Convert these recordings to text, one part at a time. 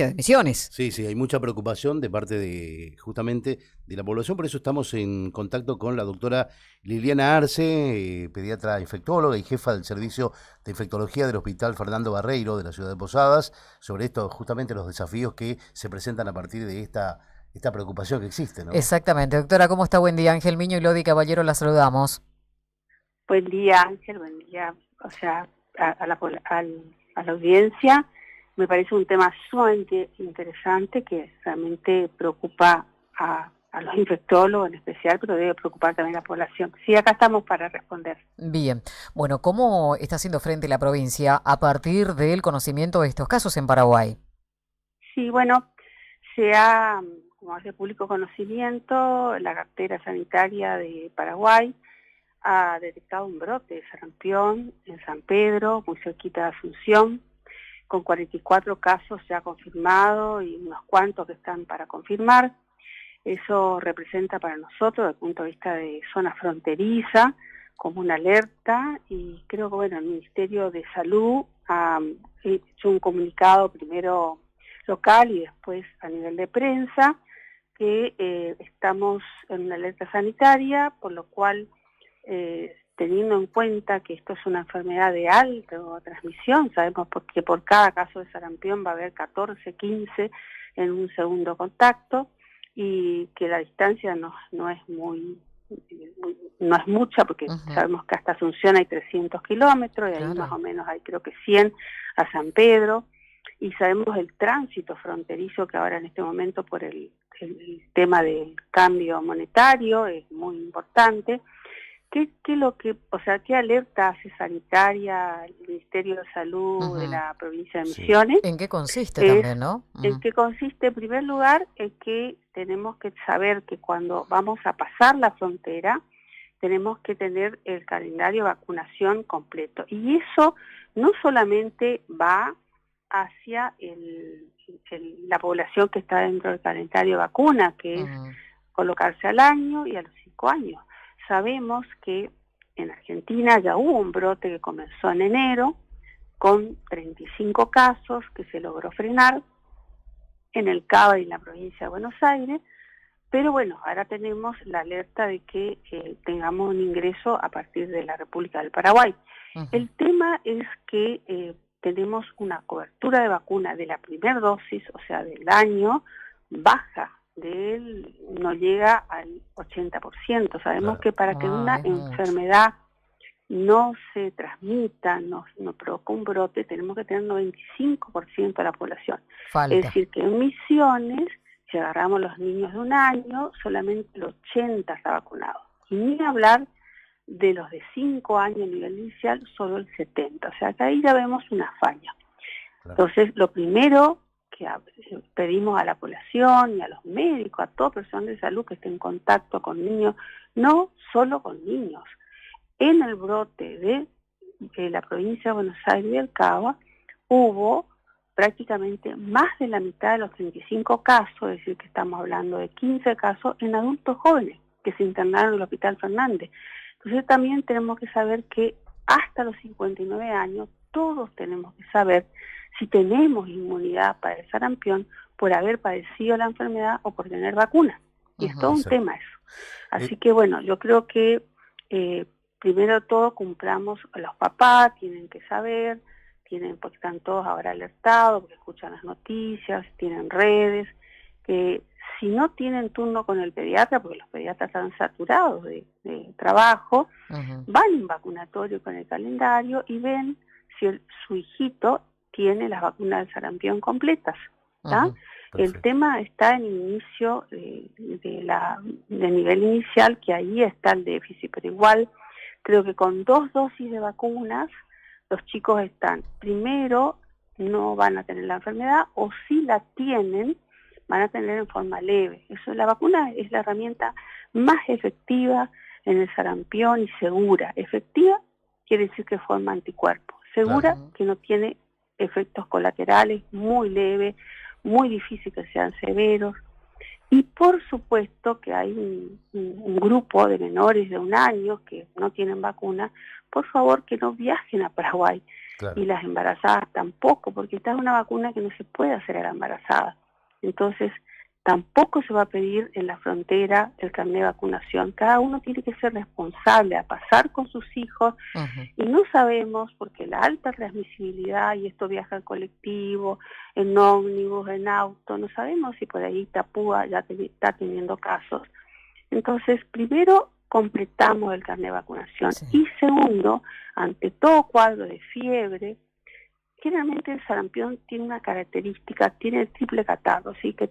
de Misiones. Sí, sí, hay mucha preocupación de parte de justamente de la población, por eso estamos en contacto con la doctora Liliana Arce, pediatra infectóloga y jefa del servicio de infectología del Hospital Fernando Barreiro de la ciudad de Posadas, sobre esto, justamente los desafíos que se presentan a partir de esta preocupación que existe, ¿no? Exactamente. Doctora, ¿cómo está? Buen día. Ángel Miño y Lodi Caballero, la saludamos. Buen día, Ángel, buen día. O sea, a la audiencia. Me parece un tema sumamente interesante que realmente preocupa a los infectólogos en especial, pero debe preocupar también a la población. Sí, acá estamos para responder. Bien. Bueno, ¿cómo está haciendo frente la provincia a partir del conocimiento de estos casos en Paraguay? Sí, bueno, se ha, como hace público conocimiento, la cartera sanitaria de Paraguay ha detectado un brote de sarampión en San Pedro, muy cerquita de Asunción, con 44 casos ya confirmados y unos cuantos que están para confirmar. Eso representa para nosotros, desde el punto de vista de zona fronteriza, como una alerta, y creo que bueno, el Ministerio de Salud ha hecho un comunicado primero local y después a nivel de prensa, que estamos en una alerta sanitaria, por lo cual teniendo en cuenta que esto es una enfermedad de alta transmisión, sabemos que por cada caso de sarampión va a haber 14, 15 en un segundo contacto y que la distancia no es no es mucha porque sabemos que hasta Asunción hay 300 kilómetros y ahí más o menos hay creo que 100 a San Pedro y sabemos el tránsito fronterizo que ahora en este momento por el tema del cambio monetario es muy importante. ¿Qué alerta hace sanitaria el Ministerio de Salud de la provincia de Misiones? ¿En qué consiste también, no? En qué consiste, en primer lugar, en que tenemos que saber que cuando vamos a pasar la frontera, tenemos que tener el calendario de vacunación completo. Y eso no solamente va hacia la población que está dentro del calendario de vacuna, que es colocarse al año y a los 5 años. Sabemos que en Argentina ya hubo un brote que comenzó en enero con 35 casos que se logró frenar en el CABA y en la provincia de Buenos Aires, pero bueno, ahora tenemos la alerta de que tengamos un ingreso a partir de la República del Paraguay. El tema es que tenemos una cobertura de vacuna de la primera dosis, o sea, del año, baja. De él no llega al 80%. Sabemos que para que una enfermedad no se transmita, no provoque un brote, tenemos que tener 95% de la población. Es decir, que en Misiones, si agarramos los niños de 1 año, solamente el 80 está vacunado. Y ni hablar de los de 5 años a nivel inicial, solo el 70. O sea, que ahí ya vemos una falla. Entonces, lo primero que pedimos a la población y a los médicos, a toda persona de salud que esté en contacto con niños, no solo con niños. En el brote de la provincia de Buenos Aires y del Cabo hubo prácticamente más de la mitad de los 35 casos, es decir, que estamos hablando de 15 casos en adultos jóvenes que se internaron en el Hospital Fernández. Entonces también tenemos que saber que hasta los 59 años todos tenemos que saber si tenemos inmunidad para el sarampión por haber padecido la enfermedad o por tener vacuna. Y es todo un tema eso. Así que bueno, yo creo que primero todo cumplamos, los papás tienen que saber, porque están todos ahora alertados, porque escuchan las noticias, tienen redes, que si no tienen turno con el pediatra, porque los pediatras están saturados de trabajo, van en vacunatorio con el calendario y ven si su hijito tiene las vacunas del sarampión completas. El tema está en el inicio de nivel inicial, que ahí está el déficit, pero igual creo que con 2 dosis de vacunas los chicos están, primero no van a tener la enfermedad, o si la tienen, van a tener en forma leve. Eso, la vacuna es la herramienta más efectiva en el sarampión y segura. Efectiva quiere decir que forma anticuerpos. Segura que no tiene efectos colaterales, muy leve, muy difícil que sean severos. Y por supuesto que hay un grupo de menores de 1 año que no tienen vacuna, por favor que no viajen a Paraguay. claro. y las embarazadas tampoco, porque esta es una vacuna que no se puede hacer a la embarazada. Entonces, tampoco se va a pedir en la frontera el carnet de vacunación. Cada uno tiene que ser responsable a pasar con sus hijos y no sabemos, porque la alta transmisibilidad, y esto viaja en colectivo, en ómnibus, en auto, no sabemos si por ahí Tapúa ya está teniendo casos. Entonces, primero, completamos el carnet de vacunación. Sí. Y segundo, ante todo cuadro de fiebre, generalmente el sarampión tiene una característica, tiene el triple catarro, ¿sí? Que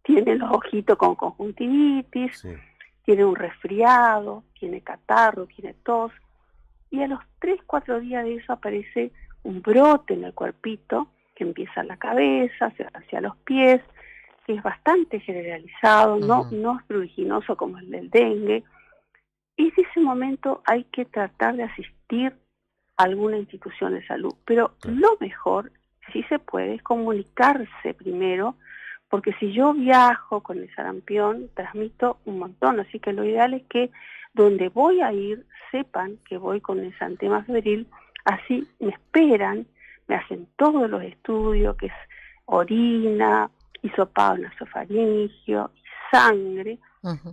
tiene los ojitos con conjuntivitis, Sí. tiene un resfriado, tiene catarro, tiene tos, y a los 3-4 días de eso aparece un brote en el cuerpito, que empieza en la cabeza, hacia los pies, que es bastante generalizado, no es pruriginoso como el del dengue, y en ese momento hay que tratar de asistir a alguna institución de salud, pero lo mejor, si se puede, es comunicarse primero, porque si yo viajo con el sarampión, transmito un montón, así que lo ideal es que donde voy a ir sepan que voy con el exantema febril, así me esperan, me hacen todos los estudios, que es orina, hisopado nasofaringio, sangre,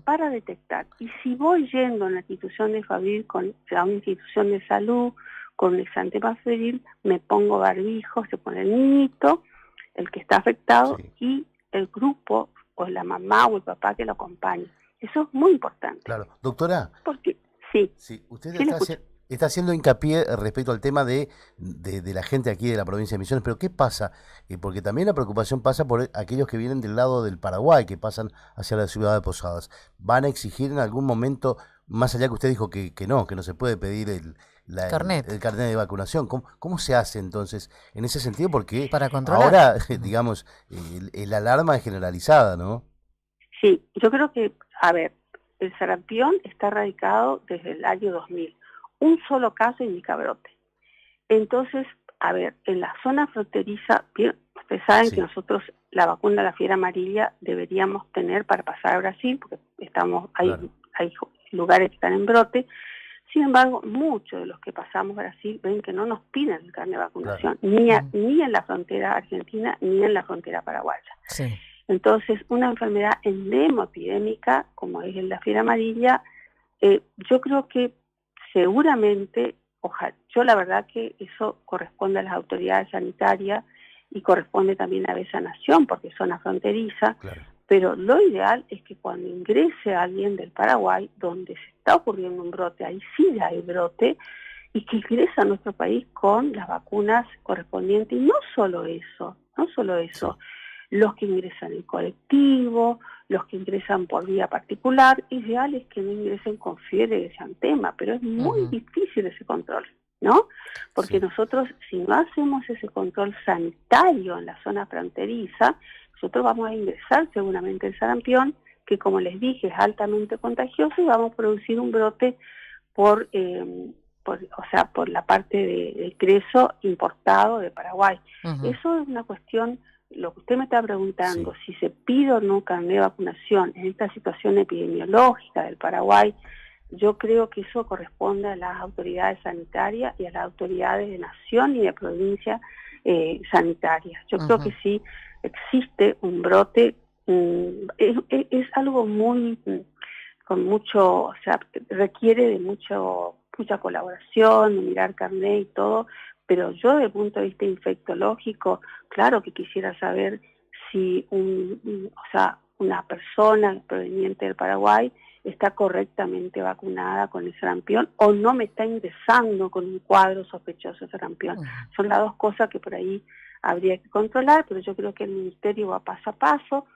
para detectar. Y si voy yendo a una institución de febril, a una institución de salud, con el exantema febril, me pongo barbijo, se pone el niñito, el que está afectado, y el grupo, o la mamá o el papá que lo acompañe. Eso es muy importante. Claro. Doctora. Porque, usted está haciendo hincapié respecto al tema de la gente aquí de la provincia de Misiones, pero ¿qué pasa? Porque también la preocupación pasa por aquellos que vienen del lado del Paraguay, que pasan hacia la ciudad de Posadas. ¿Van a exigir en algún momento, más allá que usted dijo que no se puede pedir el carnet de vacunación? ¿Cómo se hace entonces en ese sentido? Porque para controlar. Ahora, digamos, la alarma es generalizada, ¿no? Sí, yo creo que, a ver, el sarampión está erradicado desde el año 2000. Un solo caso indica brote. Entonces, a ver, en la zona fronteriza, ustedes saben que nosotros la vacuna de la fiebre amarilla deberíamos tener para pasar a Brasil, porque hay lugares que están en brote. Sin embargo, muchos de los que pasamos Brasil ven que no nos piden el carnet de vacunación, ni en la frontera argentina, ni en la frontera paraguaya. Sí. Entonces, una enfermedad endemo-epidémica, como es la fiebre amarilla, yo creo que seguramente, yo la verdad que eso corresponde a las autoridades sanitarias y corresponde también a esa nación, porque es zona fronteriza, pero lo ideal es que cuando ingrese alguien del Paraguay, donde se está ocurriendo un brote, ahí sí hay brote, y que ingresa a nuestro país con las vacunas correspondientes. Y no solo eso, los que ingresan en colectivo, los que ingresan por vía particular, ideal es que no ingresen con fiebre de exantema, pero es muy difícil ese control, ¿no? Porque nosotros, si no hacemos ese control sanitario en la zona fronteriza, nosotros vamos a ingresar seguramente el sarampión, que como les dije es altamente contagioso, y vamos a producir un brote por la parte del creso importado de Paraguay. Eso es una cuestión. Lo que usted me está preguntando, si se pide o no carnet de vacunación en esta situación epidemiológica del Paraguay, yo creo que eso corresponde a las autoridades sanitarias y a las autoridades de nación y de provincia sanitarias. Yo creo que sí existe un brote, es algo muy, con mucho, o sea, requiere de mucha colaboración, de mirar carnet y todo, pero yo desde el punto de vista infectológico, claro que quisiera saber si una persona proveniente del Paraguay está correctamente vacunada con el sarampión o no me está ingresando con un cuadro sospechoso de sarampión. Son las dos cosas que por ahí habría que controlar, pero yo creo que el Ministerio va paso a paso.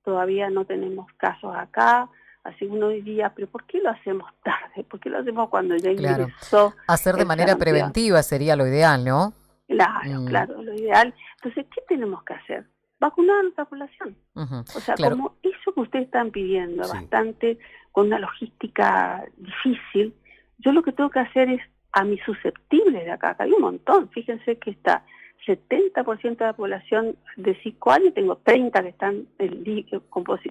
Todavía no tenemos casos acá. Así uno diría, pero ¿por qué lo hacemos tarde? ¿Por qué lo hacemos cuando ya ingresó? Hacer de manera preventiva sería lo ideal, ¿no? Claro, lo ideal. Entonces, ¿qué tenemos que hacer? Vacunar a nuestra población. O sea, como eso que ustedes están pidiendo, bastante, con una logística difícil, yo lo que tengo que hacer es a mis susceptibles de acá, hay un montón. Fíjense que está 70% de la población de 5 años, tengo 30 que están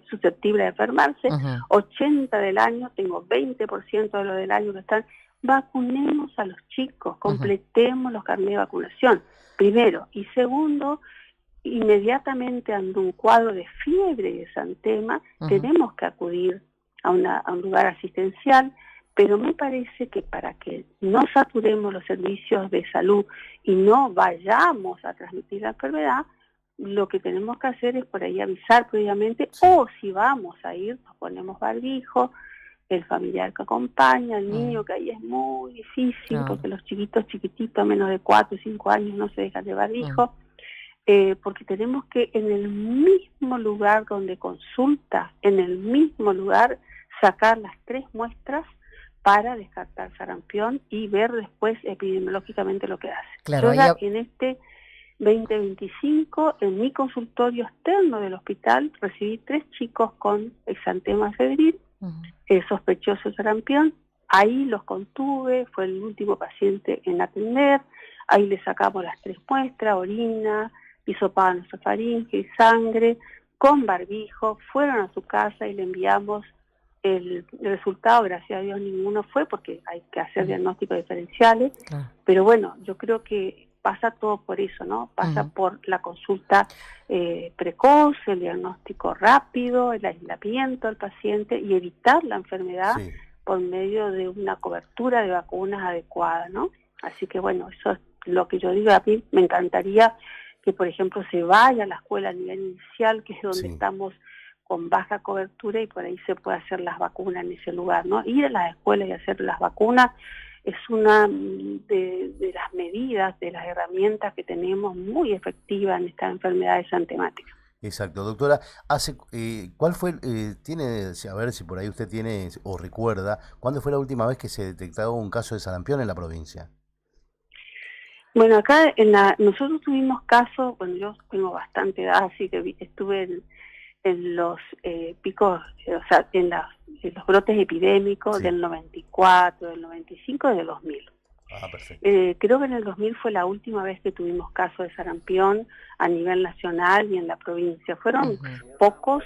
susceptibles de enfermarse, 80 del año, tengo 20% de los del año que están vacunemos a los chicos, completemos los carnets de vacunación, primero. Y segundo, inmediatamente ante un cuadro de fiebre y de exantema, tenemos que acudir a un lugar asistencial, pero me parece que para que no saturemos los servicios de salud y no vayamos a transmitir la enfermedad, lo que tenemos que hacer es por ahí avisar previamente, o si vamos a ir, nos ponemos barbijo, el familiar que acompaña, el niño, que ahí es muy difícil, porque los chiquititos, menos de 4 o 5 años, no se dejan de barbijo, porque tenemos que en el mismo lugar donde consulta, en el mismo lugar, sacar las 3 muestras para descartar sarampión y ver después epidemiológicamente lo que hace. Claro, Yo ya en este 2025, en mi consultorio externo del hospital, recibí 3 chicos con exantema febril, sospechoso de sarampión. Ahí los contuve, fue el último paciente en atender. Ahí le sacamos las 3 muestras, orina, hisopado nasofaringe y sangre, con barbijo. Fueron a su casa y le enviamos el resultado. Gracias a Dios ninguno fue, porque hay que hacer diagnósticos diferenciales. Pero bueno, yo creo que pasa todo por eso, ¿no? Pasa por la consulta precoz, el diagnóstico rápido, el aislamiento del paciente y evitar la enfermedad por medio de una cobertura de vacunas adecuada, ¿no? Así que bueno, eso es lo que yo digo. A mí me encantaría que, por ejemplo, se vaya a la escuela a nivel inicial, que es donde estamos con baja cobertura, y por ahí se puede hacer las vacunas en ese lugar, ¿no? Ir a las escuelas y hacer las vacunas es una de las medidas, de las herramientas que tenemos muy efectivas en estas enfermedades antemáticas. Exacto, doctora. ¿Cuál fue, a ver si por ahí usted tiene o recuerda, cuándo fue la última vez que se detectó un caso de sarampión en la provincia? Bueno, acá nosotros tuvimos casos, bueno, yo tengo bastante edad, así que estuve en los picos, o sea, en los brotes epidémicos del 94, del 95 y del 2000. Ah, perfecto. Creo que en el 2000 fue la última vez que tuvimos casos de sarampión a nivel nacional y en la provincia. Fueron pocos,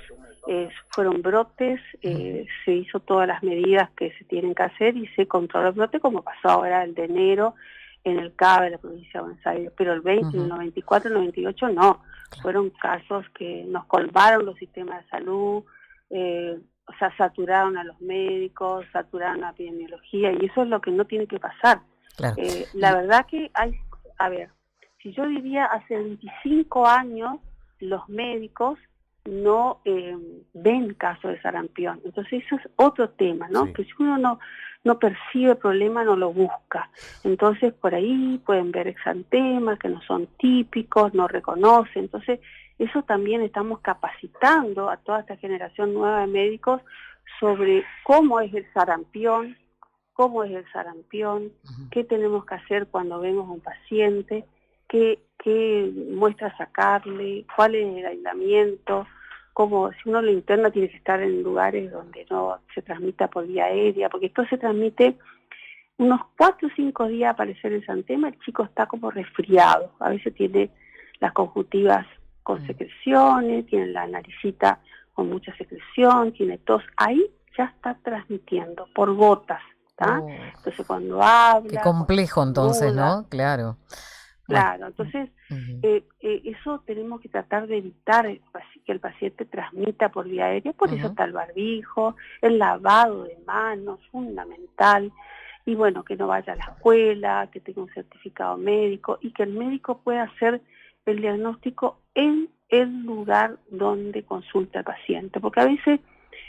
fueron brotes, se hizo todas las medidas que se tienen que hacer y se controló el brote, como pasó ahora el de enero en el CABE de la provincia de Buenos Aires, pero el 94, 98 no. Fueron casos que nos colmaron los sistemas de salud, o sea, saturaron a los médicos, saturaron la epidemiología, y eso es lo que no tiene que pasar. La verdad que a ver, si yo diría hace 25 años, los médicos no ven casos de sarampión. Entonces eso es otro tema, ¿no? Que si uno no percibe problema, no lo busca. Entonces por ahí pueden ver exantemas que no son típicos, no reconocen. Entonces eso también estamos capacitando a toda esta generación nueva de médicos sobre cómo es el sarampión, qué tenemos que hacer cuando vemos a un paciente, qué muestra sacarle, cuál es el aislamiento, como si uno lo interna tiene que estar en lugares donde no se transmita por vía aérea, porque esto se transmite unos 4 o 5 días a aparecer el exantema, el chico está como resfriado, a veces tiene las conjuntivas con secreciones, tiene la naricita con mucha secreción, tiene tos, ahí ya está transmitiendo por gotas, ¿tá? Entonces cuando habla... Qué complejo entonces, ¿no? Claro. Claro, entonces eso tenemos que tratar de evitar que el paciente transmita por vía aérea, por eso está el barbijo, el lavado de manos, fundamental, y bueno, que no vaya a la escuela, que tenga un certificado médico y que el médico pueda hacer el diagnóstico en el lugar donde consulta al paciente, porque a veces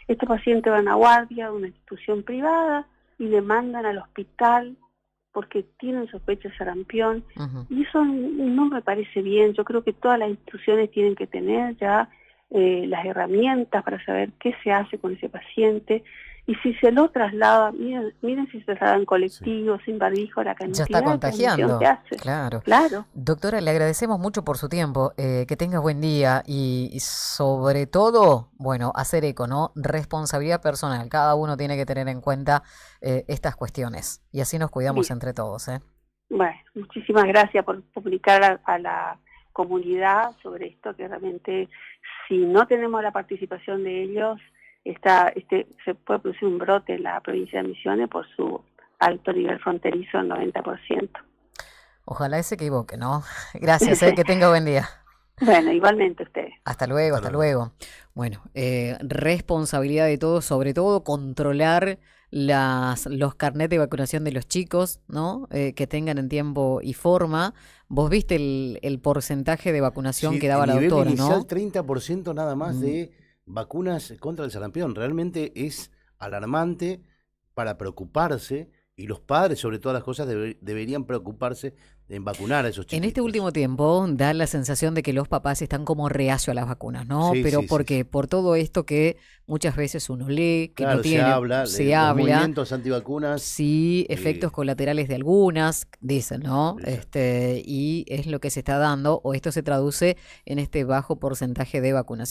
estos pacientes van a guardia de una institución privada y le mandan al hospital porque tienen sospecha de sarampión, y eso no me parece bien. Yo creo que todas las instituciones tienen que tener ya las herramientas para saber qué se hace con ese paciente, y si se lo traslada, miren si se traslada en colectivo, sin barbijo, la cantidad ya está contagiando, que hace. Claro. Doctora, le agradecemos mucho por su tiempo, que tenga buen día y sobre todo, bueno, hacer eco, ¿no? Responsabilidad personal, cada uno tiene que tener en cuenta estas cuestiones y así nos cuidamos entre todos, ¿eh? Bueno, muchísimas gracias por publicar a la comunidad sobre esto, que realmente si no tenemos la participación de ellos, se puede producir un brote en la provincia de Misiones por su alto nivel fronterizo del 90%. Ojalá se equivoque, ¿no? Gracias, que tenga buen día. Bueno, igualmente ustedes. Hasta luego, hasta luego. Bueno, responsabilidad de todos, sobre todo controlar los carnets de vacunación de los chicos, ¿no? Que tengan en tiempo y forma. Vos viste el porcentaje de vacunación que daba la doctora, ¿no? ¿no? 30% nada más de vacunas contra el sarampión. Realmente es alarmante para preocuparse, y los padres, sobre todas las cosas, deberían preocuparse en vacunar a esos chicos. En este último tiempo da la sensación de que los papás están como reacios a las vacunas, ¿no? Sí, Pero sí, ¿por qué? sí. Por todo esto que muchas veces uno lee, que claro, no tiene, se habla, los movimientos antivacunas. Sí, efectos colaterales de algunas, dicen, ¿no? Y es lo que se está dando, o esto se traduce en este bajo porcentaje de vacunación.